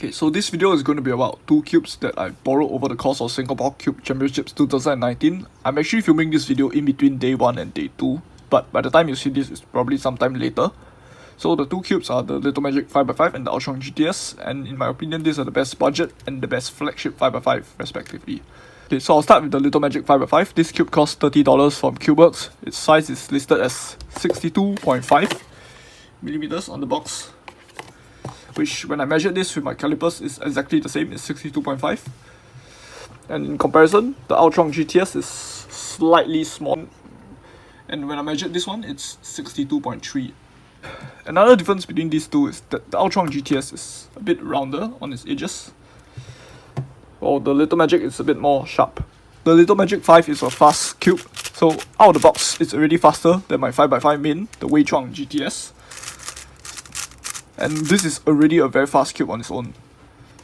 Okay, so this video is going to be about two cubes that I borrowed over the course of Singapore Cube Championships 2019. I'm actually filming this video in between day 1 and day 2, but by the time you see this, it's probably sometime later. So the two cubes are the Little Magic 5x5 and the Aochuang GTS, and in my opinion, these are the best budget and the best flagship 5x5 respectively. Okay, so I'll start with the Little Magic 5x5. This cube costs $30 from Cubeworks. Its size is listed as 62.5 millimeters on the box, which when I measured this with my calipers is exactly the same, it's 62.5. And in comparison, the Aochuang GTS is slightly small, and when I measured this one, it's 62.3. Another difference between these two is that the Aochuang GTS is a bit rounder on its edges, while the Little Magic is a bit more sharp. The Little Magic 5 is a fast cube, so out of the box, it's already faster than my 5x5 main, the Wushuang GTS. And this is already a very fast cube on its own.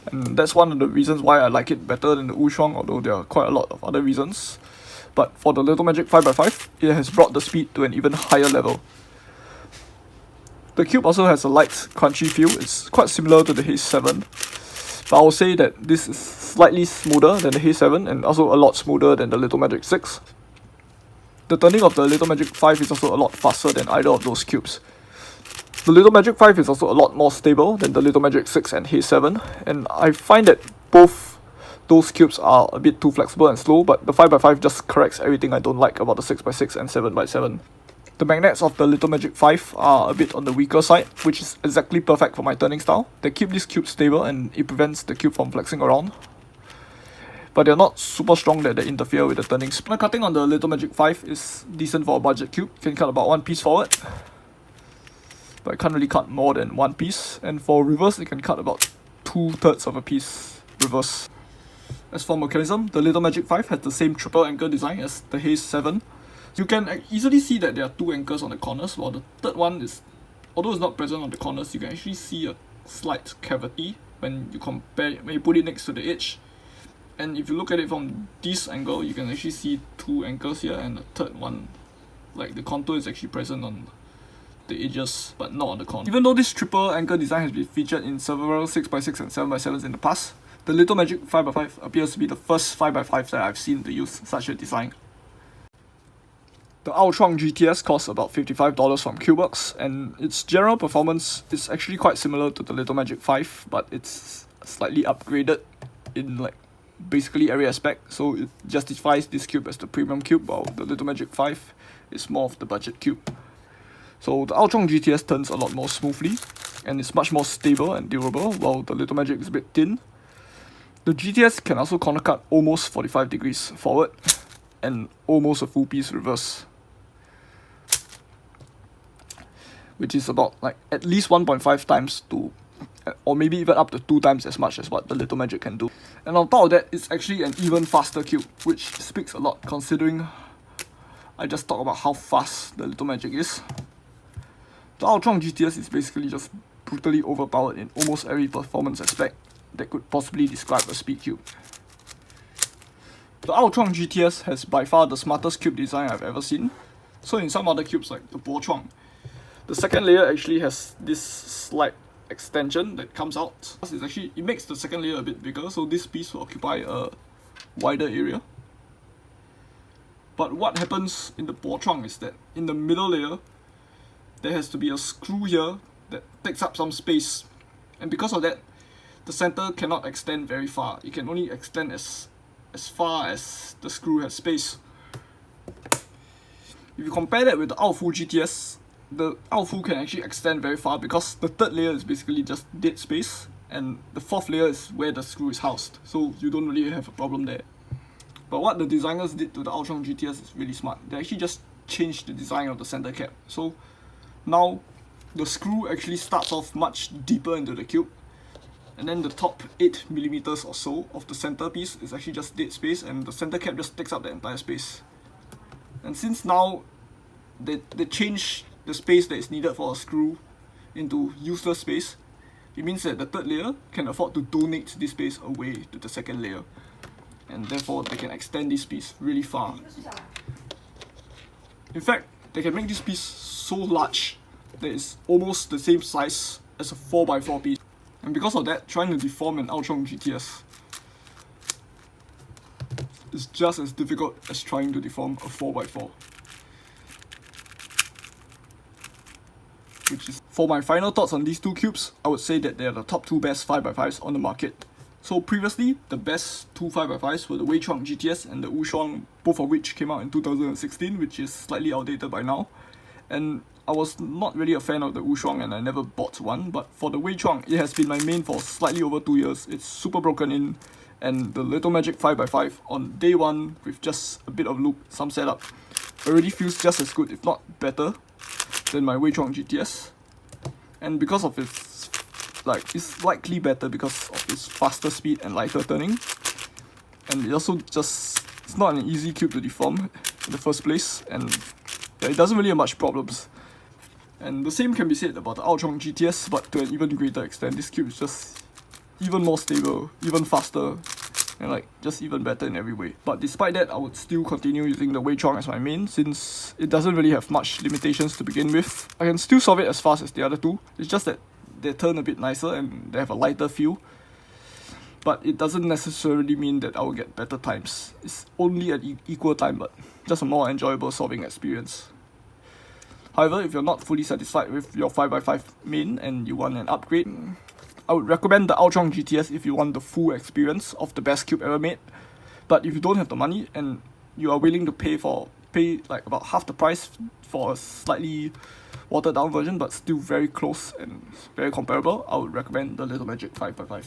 And that's one of the reasons why I like it better than the Wushuang, although there are quite a lot of other reasons. But for the Little Magic 5x5, it has brought the speed to an even higher level. The cube also has a light, crunchy feel. It's quite similar to the Haze 7. But I will say that this is slightly smoother than the Haze 7 and also a lot smoother than the Little Magic 6. The turning of the Little Magic 5 is also a lot faster than either of those cubes. The Little Magic 5 is also a lot more stable than the Little Magic 6 and Haze 7, and I find that both those cubes are a bit too flexible and slow, but the 5x5 just corrects everything I don't like about the 6x6 and 7x7. The magnets of the Little Magic 5 are a bit on the weaker side, which is exactly perfect for my turning style. They keep this cube stable and it prevents the cube from flexing around, but they're not super strong that they interfere with the turning speed. Cutting on the Little Magic 5 is decent for a budget cube. You can cut about one piece forward, but I can't really cut more than one piece, and for reverse, it can cut about 2/3 of a piece reverse. As for mechanism, the Little Magic 5 has the same triple anchor design as the Haze 7. You can easily see that there are two anchors on the corners, while the third one is, although it's not present on the corners, you can actually see a slight cavity when you put it next to the edge. And if you look at it from this angle, you can actually see two anchors here, and the third one, like the contour is actually present on the edges, but not on the corner. Even though this triple anchor design has been featured in several 6x6 and 7x7s in the past, the Little Magic 5x5 appears to be the first 5x5 that I've seen to use such a design. The Aochuang GTS costs about $55 from Cubeworks, and its general performance is actually quite similar to the Little Magic 5, but it's slightly upgraded in like basically every aspect, so it justifies this cube as the premium cube, while the Little Magic 5 is more of the budget cube. So the Aochuang GTS turns a lot more smoothly, and it's much more stable and durable, while the Little Magic is a bit thin. The GTS can also corner cut almost 45 degrees forward, and almost a full piece reverse, which is about like at least 1.5 times to, or maybe even up to 2 times as much as what the Little Magic can do. And on top of that, it's actually an even faster cube, which speaks a lot considering I just talked about how fast the Little Magic is. The Aochuang GTS is basically just brutally overpowered in almost every performance aspect that could possibly describe a speed cube. The Aochuang GTS has by far the smartest cube design I've ever seen. So in some other cubes like the Wushuang, the second layer actually has this slight extension that comes out. It makes the second layer a bit bigger, so this piece will occupy a wider area. But what happens in the Wushuang is that in the middle layer, there has to be a screw here that takes up some space, and because of that, the center cannot extend very far. It can only extend as far as the screw has space. If you compare that with the Aofu GTS, the Aofu can actually extend very far because the third layer is basically just dead space, and the fourth layer is where the screw is housed, so you don't really have a problem there. But what the designers did to the Aochuang GTS is really smart. They actually just changed the design of the center cap. So now the screw actually starts off much deeper into the cube, and then the top 8 millimeters or so of the center piece is actually just dead space, and the center cap just takes up the entire space. And since now they change the space that is needed for a screw into useless space, it means that the third layer can afford to donate this space away to the second layer, and therefore they can extend this piece really far. In fact, they can make this piece so large that it's almost the same size as a 4x4 piece. And because of that, trying to deform an Aochuang GTS is just as difficult as trying to deform a 4x4. Which is, for my final thoughts on these two cubes, I would say that they are the top two best 5x5s on the market. So previously, the best two 5x5s were the Aochuang GTS and the Wushuang, both of which came out in 2016, which is slightly outdated by now. And I was not really a fan of the Wushuang and I never bought one, but for the Aochuang, it has been my main for slightly over 2 years. It's super broken in, and the Little Magic 5x5 on day one with just a bit of loop, some setup, already feels just as good, if not better, than my Aochuang GTS. And because of its, it's likely better because of its faster speed and lighter turning. And it also just, it's not an easy cube to deform in the first place, and yeah, it doesn't really have much problems. And the same can be said about the Aochuang GTS, but to an even greater extent. This cube is just even more stable, even faster, and just even better in every way. But despite that, I would still continue using the Aochuang as my main, since it doesn't really have much limitations to begin with. I can still solve it as fast as the other two, it's just that they turn a bit nicer and they have a lighter feel. But it doesn't necessarily mean that I will get better times. It's only an equal time, but just a more enjoyable solving experience. However, if you're not fully satisfied with your 5x5 main and you want an upgrade, I would recommend the Aochuang GTS if you want the full experience of the best cube ever made. But if you don't have the money and you are willing to pay about half the price for a slightly watered down version but still very close and very comparable, I would recommend the Little Magic 5x5.